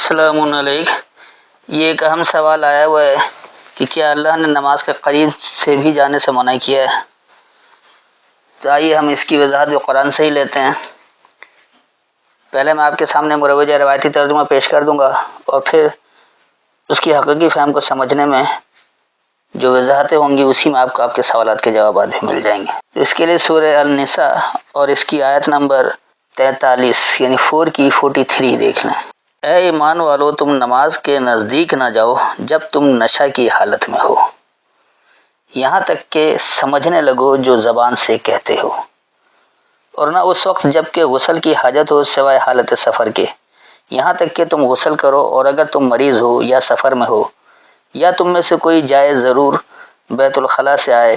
السلام علیکم۔ یہ ایک اہم سوال آیا ہوا ہے کہ کیا اللہ نے نماز کے قریب سے بھی جانے سے منع کیا ہے؟ تو آئیے ہم اس کی وضاحت جو قرآن سے ہی لیتے ہیں۔ پہلے میں آپ کے سامنے مروجہ روایتی ترجمہ پیش کر دوں گا اور پھر اس کی حقیقی فہم کو سمجھنے میں جو وضاحتیں ہوں گی اسی میں آپ کے سوالات کے جوابات بھی مل جائیں گے۔ اس کے لیے سورہ النساء اور اس کی آیت نمبر 43 یعنی 4 کی 43 دیکھ لیں۔ اے ایمان والو، تم نماز کے نزدیک نہ جاؤ جب تم نشہ کی حالت میں ہو، یہاں تک کہ سمجھنے لگو جو زبان سے کہتے ہو، اور نہ اس وقت جب کہ غسل کی حاجت ہو سوائے حالت سفر کے، یہاں تک کہ تم غسل کرو، اور اگر تم مریض ہو یا سفر میں ہو، یا تم میں سے کوئی جائے ضرور بیت الخلاء سے آئے،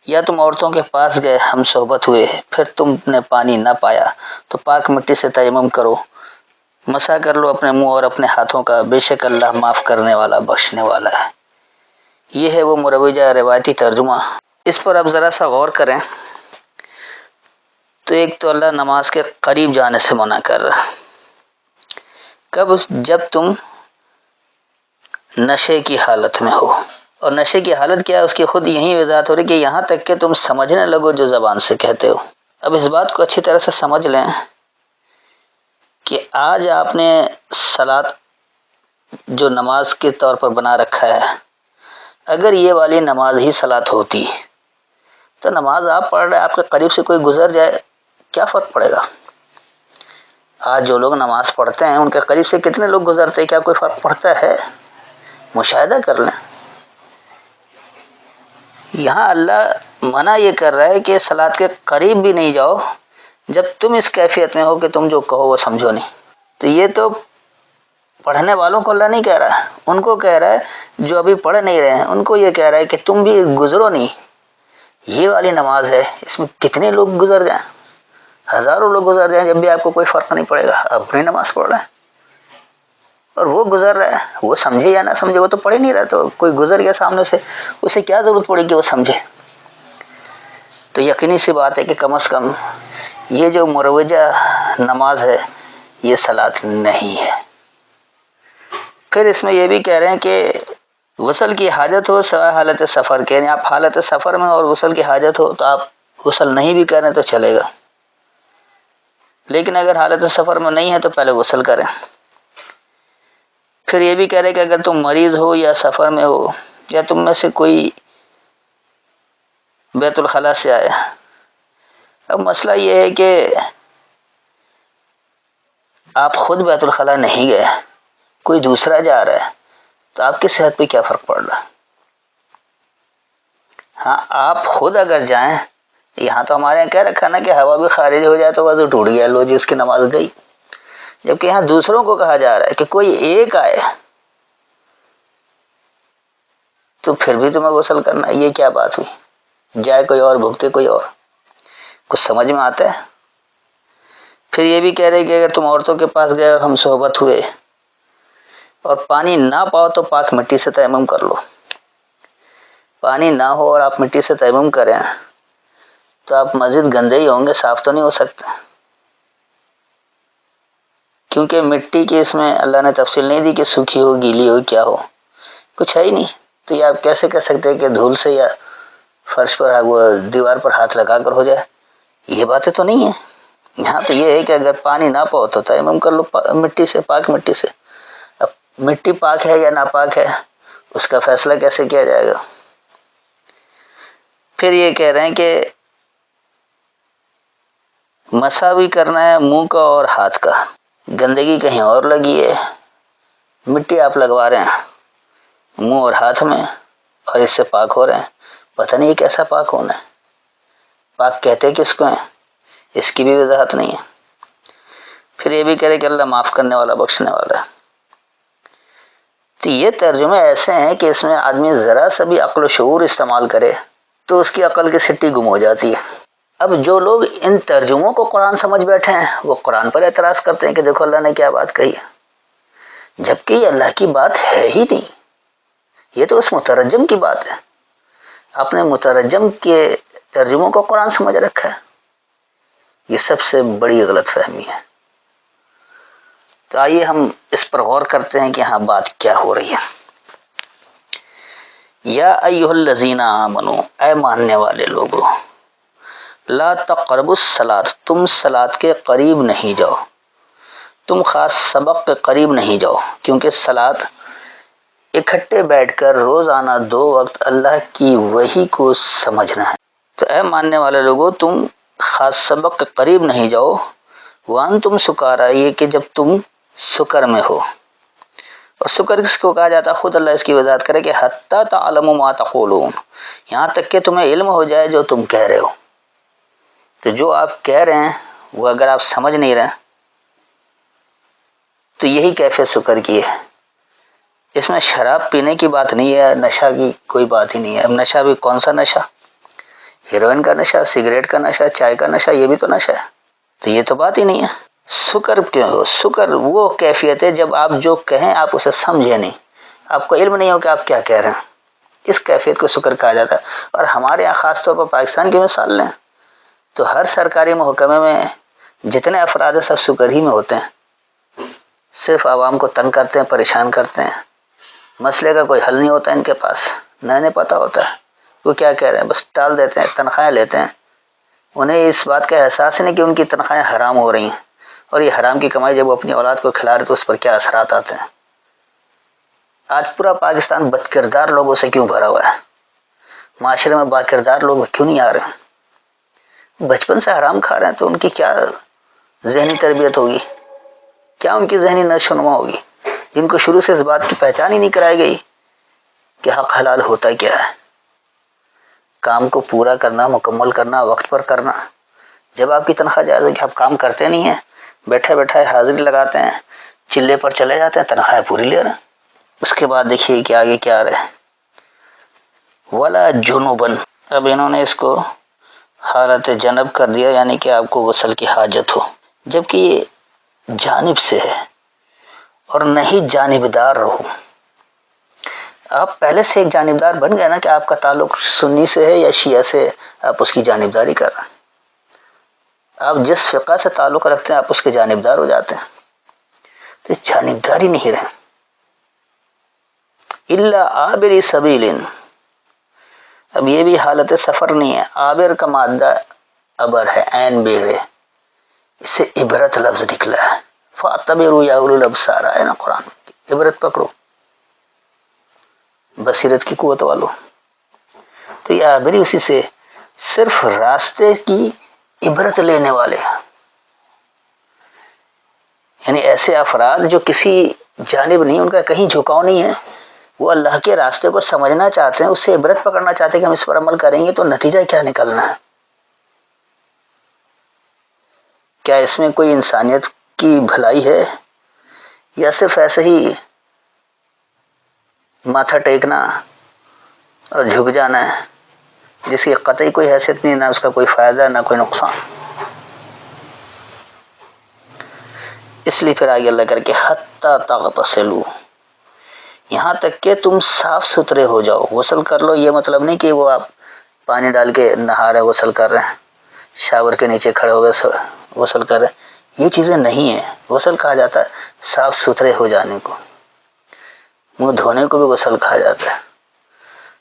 یا تم عورتوں کے پاس گئے ہم صحبت ہوئے، پھر تم نے پانی نہ پایا تو پاک مٹی سے تیمم کرو، مسح کر لو اپنے منہ اور اپنے ہاتھوں کا، بے شک اللہ معاف کرنے والا بخشنے والا ہے۔ یہ ہے وہ مروجہ روایتی ترجمہ۔ اس پر اب ذرا سا غور کریں تو ایک تو اللہ نماز کے قریب جانے سے منع کر رہا، کب؟ جب تم نشے کی حالت میں ہو، اور نشے کی حالت کیا ہے اس کی خود یہی وضاحت ہو رہی کہ یہاں تک کہ تم سمجھنے لگو جو زبان سے کہتے ہو۔ اب اس بات کو اچھی طرح سے سمجھ لیں کہ آج آپ نے صلاۃ جو نماز کے طور پر بنا رکھا ہے، اگر یہ والی نماز ہی صلاۃ ہوتی تو نماز آپ پڑھ رہے، آپ کے قریب سے کوئی گزر جائے، کیا فرق پڑے گا؟ آج جو لوگ نماز پڑھتے ہیں ان کے قریب سے کتنے لوگ گزرتے ہیں، کیا کوئی فرق پڑتا ہے؟ مشاہدہ کر لیں۔ یہاں اللہ منع یہ کر رہا ہے کہ صلاۃ کے قریب بھی نہیں جاؤ جب تم اس کیفیت میں ہو کہ تم جو کہو وہ سمجھو نہیں۔ تو یہ تو پڑھنے والوں کو اللہ نہیں کہہ رہا، ان کو کہہ رہا ہے جو ابھی پڑھ نہیں رہے ہیں، ان کو یہ کہہ رہا ہے کہ تم بھی گزرو نہیں۔ یہ والی نماز ہے، اس میں کتنے لوگ گزر جائیں، ہزاروں لوگ گزر جائیں، جب بھی آپ کو کوئی فرق نہیں پڑے گا، آپ اپنی نماز پڑھ رہے ہیں اور وہ گزر رہا ہے، وہ سمجھے یا نہ سمجھے، وہ تو پڑھ ہی نہیں رہا، تو کوئی گزر گیا سامنے سے، اسے کیا ضرورت پڑے کہ وہ سمجھے؟ تو یقینی سی بات ہے کہ کم از کم یہ جو مروجہ نماز ہے یہ صلاۃ نہیں ہے۔ پھر اس میں یہ بھی کہہ رہے ہیں کہ غسل کی حاجت ہو سوائے حالت سفر کے، یعنی آپ حالت سفر میں اور غسل کی حاجت ہو تو آپ غسل نہیں بھی کریں تو چلے گا، لیکن اگر حالت سفر میں نہیں ہے تو پہلے غسل کریں۔ پھر یہ بھی کہہ رہے کہ اگر تم مریض ہو یا سفر میں ہو، یا تم میں سے کوئی بیت الخلاء سے آیا۔ اب مسئلہ یہ ہے کہ آپ خود بیت الخلاء نہیں گئے، کوئی دوسرا جا رہا ہے، تو آپ کی صحت پہ کیا فرق پڑ رہا؟ ہاں آپ خود اگر جائیں، یہاں تو ہمارے یہاں کہہ رکھا نا کہ ہوا بھی خارج ہو جائے تو وضو ٹوٹ گیا، لو جی اس کی نماز گئی، جبکہ یہاں دوسروں کو کہا جا رہا ہے کہ کوئی ایک آئے تو پھر بھی تمہیں غسل کرنا۔ یہ کیا بات ہوئی؟ جائے کوئی اور، بھگتے کوئی اور، کچھ سمجھ میں آتا ہے؟ پھر یہ بھی کہہ رہے کہ اگر تم عورتوں کے پاس گئے اور ہم صحبت ہوئے اور پانی نہ پاؤ تو پاک مٹی سے تیمم کر لو۔ پانی نہ ہو اور آپ مٹی سے تیمم کریں تو آپ مزید گندے ہی ہوں گے، صاف تو نہیں ہو سکتے، کیونکہ مٹی کی اس میں اللہ نے تفصیل نہیں دی کہ سوکھی ہو گیلی ہو کیا ہو، کچھ ہے ہی نہیں، تو یہ آپ کیسے کہہ سکتے ہیں کہ دھول سے یا فرش پر وہ دیوار پر ہاتھ لگا کر ہو جائے؟ یہ باتیں تو نہیں ہیں۔ یہاں تو یہ ہے کہ اگر پانی نہ پاؤ تو تیمم کر لو مٹی سے، پاک مٹی سے۔ اب مٹی پاک ہے یا ناپاک ہے اس کا فیصلہ کیسے کیا جائے گا؟ پھر یہ کہہ رہے ہیں کہ مسح بھی کرنا ہے منہ کا اور ہاتھ کا، گندگی کہیں اور لگی ہے، مٹی آپ لگوا رہے ہیں منہ اور ہاتھ میں اور اس سے پاک ہو رہے ہیں، پتہ نہیں کیسا پاک ہونا ہے، پاک کہتے کس کو ہیں اس کی بھی وضاحت نہیں ہے۔ پھر یہ بھی کہہ رہے کہ اللہ معاف کرنے والا بخشنے والا ہے۔ تو یہ ترجمے ایسے ہیں کہ اس میں آدمی ذرا سا بھی عقل و شعور استعمال کرے تو اس کی عقل کی سٹی گم ہو جاتی ہے۔ اب جو لوگ ان ترجموں کو قرآن سمجھ بیٹھے ہیں وہ قرآن پر اعتراض کرتے ہیں کہ دیکھو اللہ نے کیا بات کہی ہے، جبکہ یہ اللہ کی بات ہے ہی نہیں، یہ تو اس مترجم کی بات ہے۔ آپ نے مترجم کے ترجموں کو قرآن سمجھ رکھا ہے، یہ سب سے بڑی غلط فہمی ہے۔ تو آئیے ہم اس پر غور کرتے ہیں کہ ہاں بات کیا ہو رہی ہے۔ یا ایھا الذین آمنوا، اے ماننے والے لوگو، لا تقربوا الصلاۃ، تم صلاۃ کے قریب نہیں جاؤ، تم خاص سبق کے قریب نہیں جاؤ، کیونکہ صلاۃ اکٹھے بیٹھ کر روزانہ 2 وقت اللہ کی وحی کو سمجھنا ہے۔ تو اے ماننے والے لوگوں، تم خاص سبق کے قریب نہیں جاؤ، وانتم سکارا، یہ کہ جب تم سکر میں ہو۔ اور سکر کس کو کہا جاتا ہے؟ خود اللہ اس کی وضاحت کرے کہ حتی تعلموا ما تقولون، یہاں تک کہ تمہیں علم ہو جائے جو تم کہہ رہے ہو۔ تو جو آپ کہہ رہے ہیں وہ اگر آپ سمجھ نہیں رہے تو یہی کیفیت سکر کی ہے۔ اس میں شراب پینے کی بات نہیں ہے، نشہ کی کوئی بات ہی نہیں ہے۔ اب نشہ بھی کون سا نشہ؟ ہیروئن کا نشہ، سگریٹ کا نشہ، چائے کا نشہ، یہ بھی تو نشہ ہے۔ تو یہ تو بات ہی نہیں ہے۔ سکر کیوں ہو؟ سکر وہ کیفیت ہے جب آپ جو کہیں آپ اسے سمجھے نہیں، آپ کو علم نہیں ہو کہ آپ کیا کہہ رہے ہیں، اس کیفیت کو سکر کہا جاتا ہے۔ اور ہمارے یہاں خاص طور پر پاکستان کی مثال لیں تو ہر سرکاری محکمے میں جتنے افراد ہیں سب سکر ہی میں ہوتے ہیں، صرف عوام کو تنگ کرتے ہیں، پریشان کرتے ہیں، مسئلے کا کوئی حل نہیں ہوتا ان کے پاس، نہ انہیں پتہ ہوتا ہے وہ کیا کہہ رہے ہیں، بس ٹال دیتے ہیں، تنخواہیں لیتے ہیں۔ انہیں اس بات کا احساس نہیں کہ ان کی تنخواہیں حرام ہو رہی ہیں، اور یہ حرام کی کمائی جب وہ اپنی اولاد کو کھلا رہے تو اس پر کیا اثرات آتے ہیں۔ آج پورا پاکستان بد کردار لوگوں سے کیوں بھرا ہوا ہے؟ معاشرے میں با کردار لوگ کیوں نہیں آ رہے؟ بچپن سے حرام کھا رہے ہیں تو ان کی کیا ذہنی تربیت ہوگی، کیا ان کی ذہنی نشو و نما ہوگی، جن کو شروع سے اس بات کی پہچان ہی نہیں کرائی گئی کہ حق حلال ہوتا کیا ہے، کام کو پورا کرنا، مکمل کرنا، وقت پر کرنا۔ جب آپ کی تنخواہ جائے تو کہ آپ کام کرتے نہیں ہیں، بیٹھے بیٹھے حاضری لگاتے ہیں، چلے پر چلے جاتے ہیں، تنخواہ پوری لے رہے ہیں۔ اس کے بعد دیکھیے کہ آگے کیا آ رہا ہے، ولا جنوبن، اب انہوں نے اس کو حالت جنب کر دیا، یعنی کہ آپ کو غسل کی حاجت ہو، جبکہ یہ جانب سے ہے اور نہیں جانبدار رہو۔ آپ پہلے سے ایک جانبدار بن گئے نا کہ آپ کا تعلق سنی سے ہے یا شیعہ سے، آپ اس کی جانبداری کر رہے ہیں۔ آپ جس فقہ سے تعلق رکھتے ہیں آپ اس کے جانبدار ہو جاتے ہیں، تو جانبداری نہیں رہے۔ الا عابر سبیل، اب یہ بھی حالت سفر نہیں ہے، عابر کا مادہ عبر ہے، عین بیر ہے، اس سے عبرت لفظ نکلا ہے، فاعتبروا یا اولو الابصار ہے نا قرآن میں، عبرت پکڑو، بصیرت کی قوت والو۔ تو یہ عابری اسی سے، صرف راستے کی عبرت لینے والے، یعنی ایسے افراد جو کسی جانب نہیں، ان کا کہیں جھکاؤ نہیں ہے، وہ اللہ کے راستے کو سمجھنا چاہتے ہیں، اس سے عبرت پکڑنا چاہتے ہیں کہ ہم اس پر عمل کریں گے تو نتیجہ کیا نکلنا ہے، کیا اس میں کوئی انسانیت کی بھلائی ہے یا صرف ایسے ہی ماتھا ٹیکنا اور جھک جانا ہے جس کی قطعی کوئی حیثیت نہیں، نہ اس کا کوئی فائدہ نہ کوئی نقصان۔ اس لیے پھر آگے اللہ کر کے حتی تغتسلوا، یہاں تک کہ تم صاف ستھرے ہو جاؤ، غسل کر لو۔ یہ مطلب نہیں کہ وہ آپ پانی ڈال کے نہا رہے غسل کر رہے ہیں، شاور کے نیچے کھڑے ہو گئے غسل کر رہے ہیں، یہ چیزیں نہیں ہیں۔ غسل کہا جاتا ہے صاف ستھرے ہو جانے کو، منہ دھونے کو بھی غسل کہا جاتا ہے۔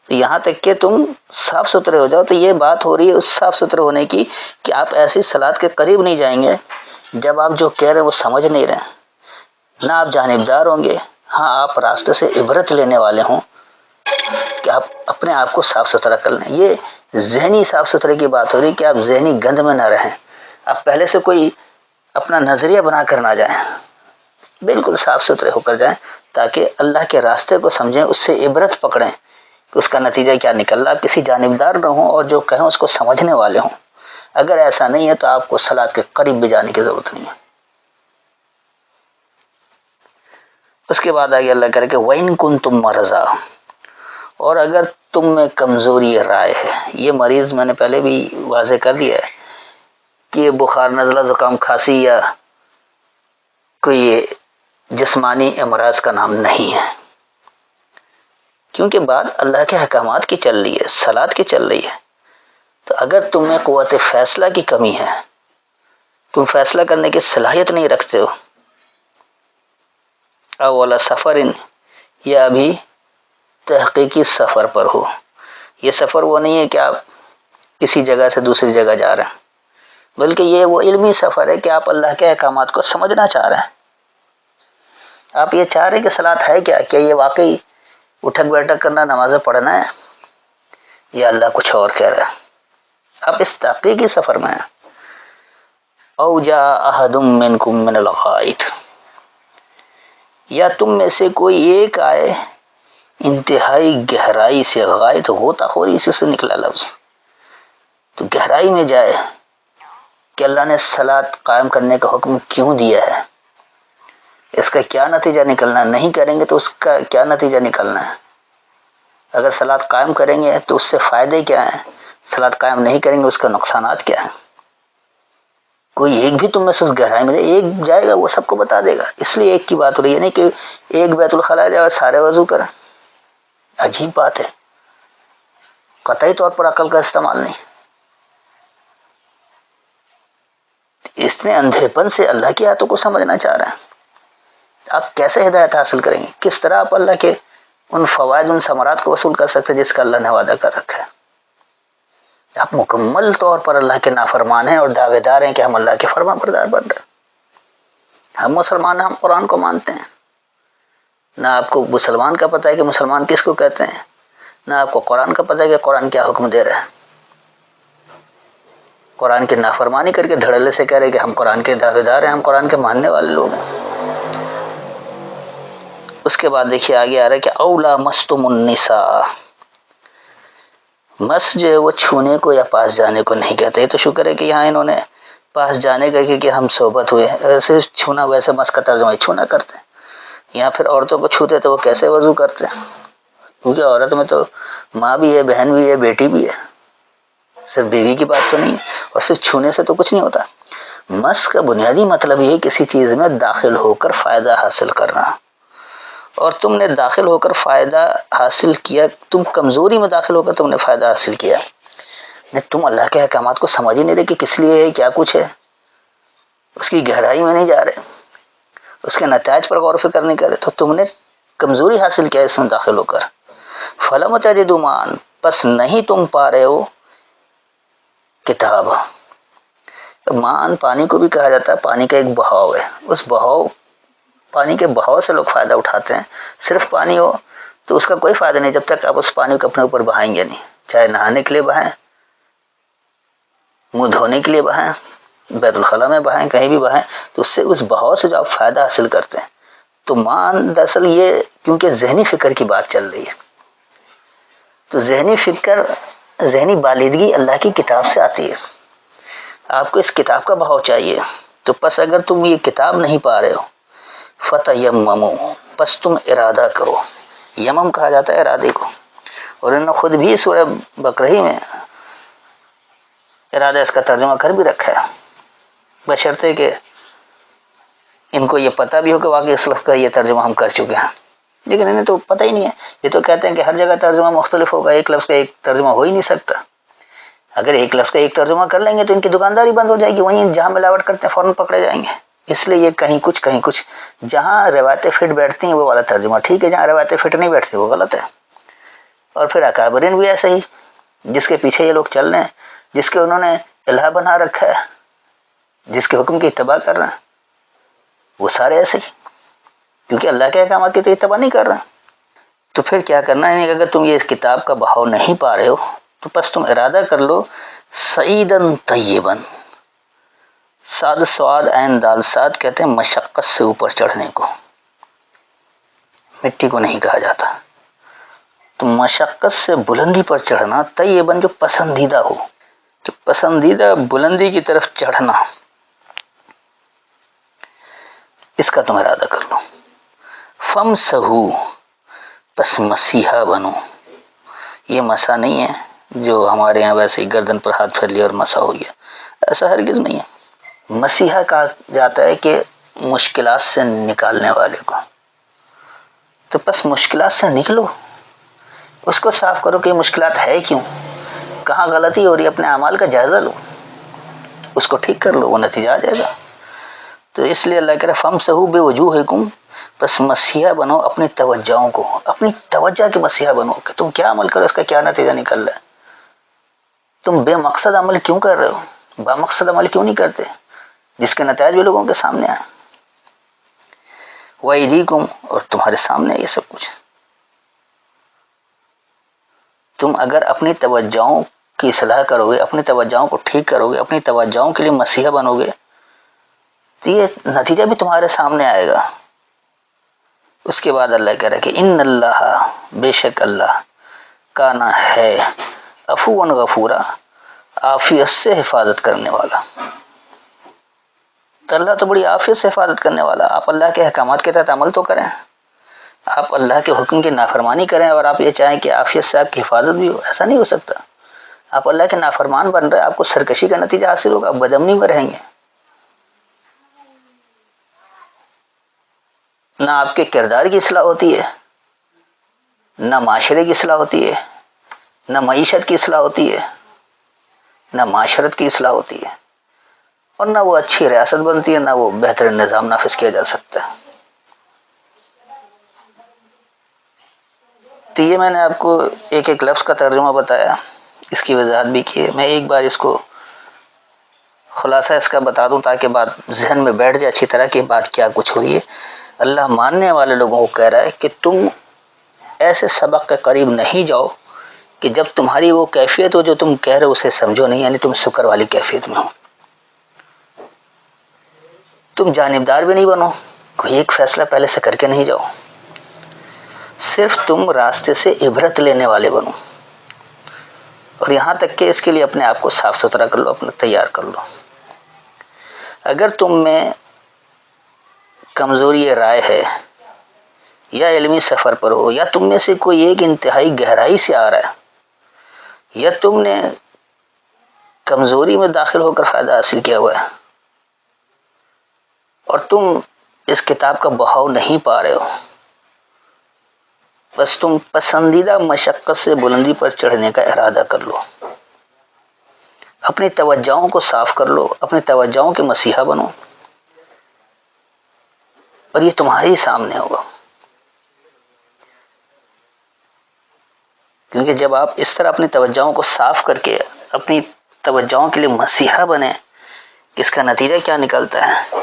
تو یہاں تک کہ تم صاف ستھرے ہو جاؤ، تو یہ بات ہو رہی ہے اس صاف ستھرے ہونے کی کہ آپ ایسی صلاۃ کے قریب نہیں جائیں گے جب آپ جو کہہ رہے ہیں وہ سمجھ نہیں رہے، نہ آپ جانبدار ہوں گے، ہاں آپ راستے سے عبرت لینے والے ہوں کہ آپ اپنے آپ کو صاف ستھرا کر لیں۔ یہ ذہنی صاف ستھرے کی بات ہو رہی کہ آپ ذہنی گند میں نہ رہیں، آپ پہلے سے کوئی اپنا نظریہ بنا کر نہ جائیں، بالکل صاف ستھرے ہو کر جائیں تاکہ اللہ کے راستے کو سمجھیں، اس سے عبرت پکڑیں کہ اس کا نتیجہ کیا نکل رہا ہے، آپ کسی جانبدار نہ ہوں اور جو کہیں اس کو سمجھنے والے ہوں۔ اگر ایسا نہیں ہے تو آپ کو صلاۃ کے قریب بھی جانے کی ضرورت نہیں ہے۔ اس کے بعد آگے اللہ کرے کہ وَإِن كُنتُم مَرْضَىٰ، اور اگر تم میں کمزوری رائے ہے، یہ مریض میں نے پہلے بھی واضح کر دیا ہے کہ یہ بخار، نزلہ، زکام، کھانسی یا کوئی جسمانی امراض کا نام نہیں ہے، کیونکہ بات اللہ کے احکامات کی چل رہی ہے، صلاۃ کی چل رہی ہے۔ تو اگر تم میں قوت فیصلہ کی کمی ہے، تم فیصلہ کرنے کی صلاحیت نہیں رکھتے ہو، اولا سفر، یا ابھی تحقیقی سفر پر ہو. یہ سفر وہ نہیں ہے کہ آپ کسی جگہ سے دوسری جگہ جا رہے ہیں، بلکہ یہ وہ علمی سفر ہے کہ آپ اللہ کے احکامات کو سمجھنا چاہ رہے ہیں. آپ یہ چاہ رہے ہیں کہ صلاۃ ہے کیا یہ واقعی اٹھک بیٹھک کرنا، نمازیں پڑھنا ہے، یا اللہ کچھ اور کہہ رہا ہے. آپ اس تحقیقی سفر میں ہیں. او جا احد منکم من الغائط، یا تم میں سے کوئی ایک آئے انتہائی گہرائی سے، غائط غوطہ خوری اسی سے نکلا لفظ، تو گہرائی میں جائے کہ اللہ نے صلاۃ قائم کرنے کا حکم کیوں دیا ہے، اس کا کیا نتیجہ نکلنا ہے، نہیں کریں گے تو اس کا کیا نتیجہ نکلنا ہے، اگر صلاۃ قائم کریں گے تو اس سے فائدے کیا ہیں، صلاۃ قائم نہیں کریں گے اس کا نقصانات کیا ہیں. کوئی ایک بھی تم میں سے اس گہرائی میں ایک جائے گا، وہ سب کو بتا دے گا. اس لیے ایک کی بات ہو رہی ہے، نہیں کہ ایک بیت الخلاء جائے اور سارے وضو کریں. عجیب بات ہے، قطعی طور پر عقل کا استعمال نہیں. اس نے اندھے پن سے اللہ کی آیتوں کو سمجھنا چاہ رہے ہیں. آپ کیسے ہدایت حاصل کریں گے، کس طرح آپ اللہ کے ان فوائد، ان ثمرات کو وصول کر سکتے جس کا اللہ نے وعدہ کر رکھا ہے. آپ مکمل طور پر اللہ کے نافرمان ہیں اور دعوے دار ہیں کہ ہم اللہ کے فرما بردار بن رہے ہیں. ہم مسلمان ہیں، ہم قرآن کو مانتے ہیں. نہ آپ کو مسلمان کا پتہ ہے کہ مسلمان کس کو کہتے ہیں، نہ آپ کو قرآن کا پتہ ہے کہ قرآن کیا حکم دے رہا ہے. قرآن کی نافرمانی کر کے دھڑلے سے کہہ رہے کہ ہم قرآن کے دعوے دار ہیں، ہم قرآن کے ماننے والے لوگ ہیں. اس کے بعد دیکھیے آگے آ رہا ہے کہ اولا مستم النساء، مس جو ہے وہ چھونے کو یا پاس جانے کو نہیں کہتے. یہ تو شکر ہے کہ یہاں انہوں نے پاس جانے کا کہ ہم صحبت ہوئے، ایسے چھونا ویسے مس کا ترجمہ چھونا کرتے ہیں. یہاں پھر عورتوں کو چھوتے تو وہ کیسے وضو کرتے ہیں، کیونکہ عورت میں تو ماں بھی ہے، بہن بھی ہے، بیٹی بھی ہے، صرف بیوی کی بات تو نہیں ہے. اور صرف چھونے سے تو کچھ نہیں ہوتا. مس کا بنیادی مطلب یہ کسی چیز میں داخل ہو کر فائدہ حاصل کرنا، اور تم نے داخل ہو کر فائدہ حاصل کیا، تم کمزوری میں داخل ہو کر تم نے فائدہ حاصل کیا. تم اللہ کے احکامات کو سمجھ ہی نہیں رہے کہ کس لیے ہے، کیا کچھ ہے، اس کی گہرائی میں نہیں جا رہے، اس کے نتائج پر غور و فکر نہیں کر رہے، تو تم نے کمزوری حاصل کیا اس میں داخل ہو کر. فلم تجدوا ماء، پس نہیں تم پا رہے ہو کتاب. مان پانی کو بھی کہا جاتا ہے، پانی کا ایک بہاؤ ہے، اس بہاؤ، پانی کے بہاؤ سے لوگ فائدہ اٹھاتے ہیں. صرف پانی ہو تو اس کا کوئی فائدہ نہیں جب تک آپ اس پانی کو اپنے اوپر بہائیں گے نہیں، چاہے نہانے کے لیے بہائیں، منہ دھونے کے لیے بہائیں، بیت الخلاء میں بہائیں، کہیں بھی بہائیں، تو اس سے اس بہاؤ سے جو آپ فائدہ حاصل کرتے ہیں. تو مان دراصل یہ کیونکہ ذہنی فکر کی بات چل رہی ہے، تو ذہنی فکر، ذہنی بالغی اللہ کی کتاب سے آتی ہے. آپ کو اس کتاب کا بہاؤ چاہیے، تو پس اگر تم یہ کتاب نہیں پا رہے ہو، فتیمموا، پس تم ارادہ کرو. یمم کہا جاتا ہے ارادے کو، اور انہوں نے خود بھی سورہ بقرہ میں ارادہ اس کا ترجمہ کر بھی رکھا ہے، بشرطے کہ ان کو یہ پتہ بھی ہو کہ واقعی اس لفظ کا یہ ترجمہ ہم کر چکے ہیں. لیکن انہیں تو پتہ ہی نہیں ہے، یہ تو کہتے ہیں کہ ہر جگہ ترجمہ مختلف ہوگا، ایک لفظ کا ایک ترجمہ ہو ہی نہیں سکتا. اگر ایک لفظ کا ایک ترجمہ کر لیں گے تو ان کی دکانداری بند ہو جائے گی، وہیں جہاں ملاوٹ کرتے ہیں فوراً پکڑے جائیں گے. اس لیے یہ کہیں کچھ جہاں روایتیں فٹ بیٹھتی ہیں وہ والا ترجمہ ٹھیک ہے، جہاں روایتیں فٹ نہیں بیٹھتی وہ غلط ہے. اور پھر اکابرین بھی ایسے ہی، جس کے پیچھے یہ لوگ چل رہے ہیں، جس کے انہوں نے الہ بنا رکھا ہے، جس کے حکم کی اتباع کر رہے ہیں، وہ سارے ایسے ہی، کیونکہ اللہ کے احکامات کی تو اتباع نہیں کر رہے ہیں. تو پھر کیا کرنا ہے، اگر تم یہ اس کتاب کا بہاؤ نہیں پا رہے ہو تو پس تم ارادہ کر لو سعیدن طیبن. صاد سواد عین دال صاد کہتے ہیں مشقت سے اوپر چڑھنے کو، مٹی کو نہیں کہا جاتا. تو مشقت سے بلندی پر چڑھنا، طیبن جو پسندیدہ ہو، تو پسندیدہ بلندی کی طرف چڑھنا، اس کا تم ارادہ کر لو. فمسحو، پس مسیحا بنو. یہ مسا نہیں ہے جو ہمارے یہاں ویسے ہی گردن پر ہاتھ پھیر لیا اور مسا ہو گیا، ایسا ہرگز نہیں ہے. مسیحا کہا جاتا ہے کہ مشکلات سے نکالنے والے کو. تو پس مشکلات سے نکلو، اس کو صاف کرو کہ یہ مشکلات ہے کیوں، کہاں غلطی ہو رہی ہے، اپنے اعمال کا جائزہ لو، اس کو ٹھیک کر لو، وہ نتیجہ آ جائے گا. تو اس لیے اللہ کہہ رہا فمسحو بوجوہکم، بس مسیحا بنو اپنی توجہوں کو، اپنی توجہ کے مسیحا بنو کہ تم کیا عمل کرو، اس کا کیا نتیجہ نکل رہا ہے. تم بے مقصد عمل کیوں کر رہے ہو، با مقصد عمل کیوں نہیں کرتے جس کے نتائج بھی لوگوں کے سامنے آئے. وَأَيْدِيكُمْ، اور تمہارے سامنے ہے یہ سب کچھ. تم اگر اپنی توجہوں کی اصلاح کرو گے، اپنی توجہوں کو ٹھیک کرو گے، اپنی توجہوں کے لیے مسیحا بنو گے تو یہ نتیجہ بھی تمہارے سامنے آئے گا. اس کے بعد اللہ کہہ رہا ہے کہ ان اللہ، بے شک اللہ، کانا ہے، عفواً غفورا، عافیت سے حفاظت کرنے والا. تو اللہ تو بڑی عافیت سے حفاظت کرنے والا. آپ اللہ کے احکامات کے تحت عمل تو کریں، آپ اللہ کے حکم کی نافرمانی کریں اور آپ یہ چاہیں کہ عافیت سے آپ کی حفاظت بھی ہو، ایسا نہیں ہو سکتا. آپ اللہ کے نافرمان بن رہے، آپ کو سرکشی کا نتیجہ حاصل ہوگا، آپ بدامنی میں رہیں گے. نہ آپ کے کردار کی اصلاح ہوتی ہے، نہ معاشرے کی اصلاح ہوتی ہے، نہ معیشت کی اصلاح ہوتی ہے، نہ معاشرت کی اصلاح ہوتی ہے، اور نہ وہ اچھی ریاست بنتی ہے، نہ وہ بہترین نظام نافذ کیا جا سکتا ہے. تو یہ میں نے آپ کو ایک ایک لفظ کا ترجمہ بتایا، اس کی وضاحت بھی کی ہے. میں ایک بار اس کو خلاصہ اس کا بتا دوں تاکہ بات ذہن میں بیٹھ جائے اچھی طرح کہ بات کیا کچھ ہو رہی ہے. اللہ ماننے والے لوگوں کو کہہ رہا ہے کہ تم ایسے سبق کے قریب نہیں جاؤ کہ جب تمہاری وہ کیفیت ہو جو تم کہہ رہے ہو اسے سمجھو نہیں، یعنی تم شکر والی کیفیت میں ہو. تم جانبدار بھی نہیں بنو، کوئی ایک فیصلہ پہلے سے کر کے نہیں جاؤ، صرف تم راستے سے عبرت لینے والے بنو. اور یہاں تک کہ اس کے لیے اپنے آپ کو صاف ستھرا کر لو، اپنا تیار کر لو. اگر تم میں کمزوری رائے ہے یا علمی سفر پر ہو، یا تم میں سے کوئی ایک انتہائی گہرائی سے آ رہا ہے، یا تم نے کمزوری میں داخل ہو کر فائدہ حاصل کیا ہوا ہے اور تم اس کتاب کا بہاؤ نہیں پا رہے ہو، بس تم پسندیدہ مشقت سے بلندی پر چڑھنے کا ارادہ کر لو. اپنی توجہوں کو صاف کر لو، اپنی توجہوں کے مسیحا بنو، اور یہ تمہارے ہی سامنے ہوگا. کیونکہ جب آپ اس طرح اپنی توجہوں کو صاف کر کے اپنی توجہوں کے لیے مسیحا بنے کہ اس کا نتیجہ کیا نکلتا ہے،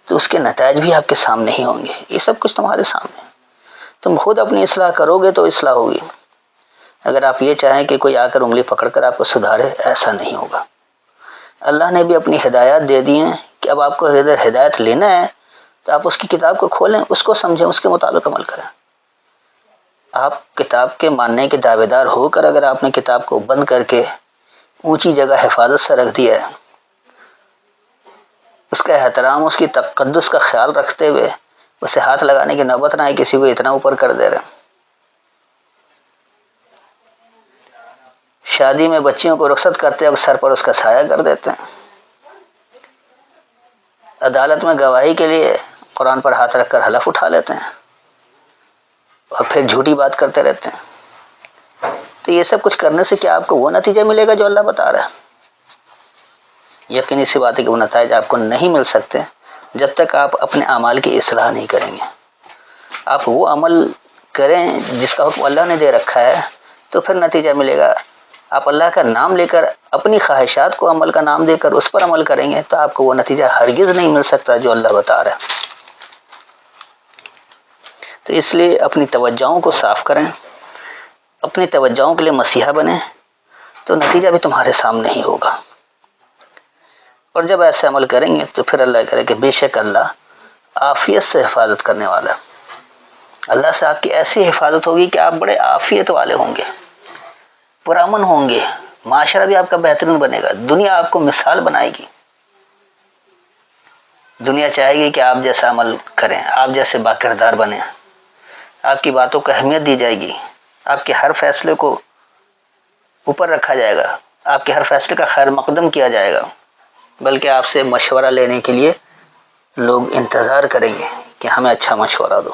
تو اس کے نتائج بھی آپ کے سامنے ہی ہوں گے. یہ سب کچھ تمہارے سامنے. تم خود اپنی اصلاح کرو گے تو اصلاح ہوگی. اگر آپ یہ چاہیں کہ کوئی آ کر انگلی پکڑ کر آپ کو سدھارے، ایسا نہیں ہوگا. اللہ نے بھی اپنی ہدایات دے دی ہیں کہ اب آپ کو ادھر ہدایت لینا ہے تو آپ اس کی کتاب کو کھولیں، اس کو سمجھیں، اس کے مطابق عمل کریں. آپ کتاب کے ماننے کے دعوے دار ہو کر اگر آپ نے کتاب کو بند کر کے اونچی جگہ حفاظت سے رکھ دیا ہے، اس کا احترام، اس کی تقدس کا خیال رکھتے ہوئے اسے ہاتھ لگانے کی نوبت نہ آئے، کسی کو اتنا اوپر کر دے رہے. شادی میں بچیوں کو رخصت کرتے وقت سر پر اس کا سایہ کر دیتے ہیں. عدالت میں گواہی کے لیے قرآن پر ہاتھ رکھ کر حلف اٹھا لیتے ہیں اور پھر جھوٹی بات کرتے رہتے ہیں. تو یہ سب کچھ کرنے سے کیا آپ کو وہ نتیجہ ملے گا جو اللہ بتا رہا ہے؟ یقینی سی بات ہے کہ وہ نتائج آپ کو نہیں مل سکتے جب تک آپ اپنے اعمال کی اصلاح نہیں کریں گے. آپ وہ عمل کریں جس کا حکم اللہ نے دے رکھا ہے تو پھر نتیجہ ملے گا. آپ اللہ کا نام لے کر اپنی خواہشات کو عمل کا نام دے کر اس پر عمل کریں گے تو آپ کو وہ نتیجہ ہرگز نہیں مل سکتا جو اللہ بتا رہا ہے. تو اس لیے اپنی توجہوں کو صاف کریں، اپنی توجہوں کے لیے مسیحا بنیں تو نتیجہ بھی تمہارے سامنے ہی ہوگا. اور جب ایسے عمل کریں گے تو پھر اللہ کرے کہ بے شک اللہ عافیت سے حفاظت کرنے والا. اللہ سے آپ کی ایسی حفاظت ہوگی کہ آپ بڑے عافیت والے ہوں گے، پرامن ہوں گے، معاشرہ بھی آپ کا بہترین بنے گا، دنیا آپ کو مثال بنائے گی. دنیا چاہے گی کہ آپ جیسا عمل کریں، آپ جیسے باکردار بنیں، آپ کی باتوں کو اہمیت دی جائے گی، آپ کے ہر فیصلے کو اوپر رکھا جائے گا، آپ کے ہر فیصلے کا خیر مقدم کیا جائے گا، بلکہ آپ سے مشورہ لینے کے لیے لوگ انتظار کریں گے کہ ہمیں اچھا مشورہ دو.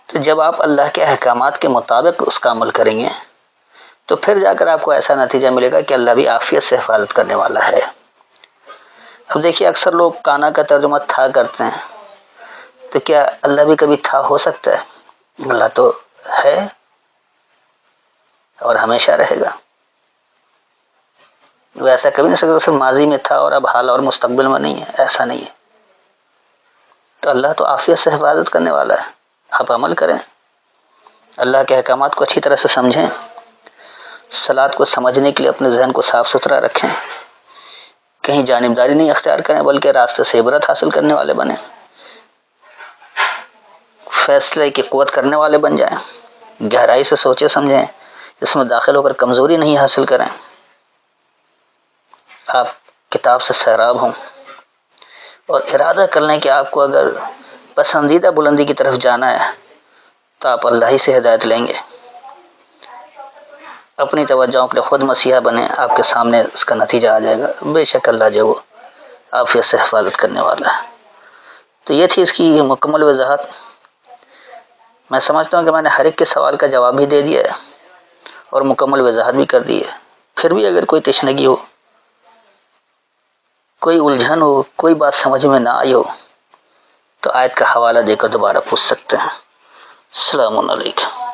تو جب آپ اللہ کے احکامات کے مطابق اس کا عمل کریں گے تو پھر جا کر آپ کو ایسا نتیجہ ملے گا کہ اللہ بھی عافیت سے حفاظت کرنے والا ہے. اب دیکھیے اکثر لوگ کانا کا ترجمہ تھا کرتے ہیں. تو کیا اللہ بھی کبھی تھا ہو سکتا ہے؟ اللہ تو ہے اور ہمیشہ رہے گا. وہ ایسا کبھی نہیں سکتا صرف ماضی میں تھا اور اب حال اور مستقبل میں نہیں ہے، ایسا نہیں ہے. تو اللہ تو عافیت سے حفاظت کرنے والا ہے. آپ عمل کریں، اللہ کے احکامات کو اچھی طرح سے سمجھیں، صلاۃ کو سمجھنے کے لیے اپنے ذہن کو صاف ستھرا رکھیں، کہیں جانبداری نہیں اختیار کریں بلکہ راستے سے عبرت حاصل کرنے والے بنیں، فیصلے کی قوت کرنے والے بن جائیں، گہرائی سے سوچے سمجھیں، اس میں داخل ہو کر کمزوری نہیں حاصل کریں. آپ کتاب سے سیراب ہوں اور ارادہ کر لیں کہ آپ کو اگر پسندیدہ بلندی کی طرف جانا ہے تو آپ اللہ ہی سے ہدایت لیں گے. اپنی توجہوں کے لیے خود مسیحا بنیں، آپ کے سامنے اس کا نتیجہ آ جائے گا. بے شک اللہ جو عافیت سے حفاظت کرنے والا ہے. تو یہ تھی اس کی مکمل وضاحت. میں سمجھتا ہوں کہ میں نے ہر ایک کے سوال کا جواب بھی دے دیا ہے اور مکمل وضاحت بھی کر دی ہے. پھر بھی اگر کوئی تشنگی ہو، کوئی الجھن ہو، کوئی بات سمجھ میں نہ آئی ہو تو آیت کا حوالہ دے کر دوبارہ پوچھ سکتے ہیں. السلام علیکم.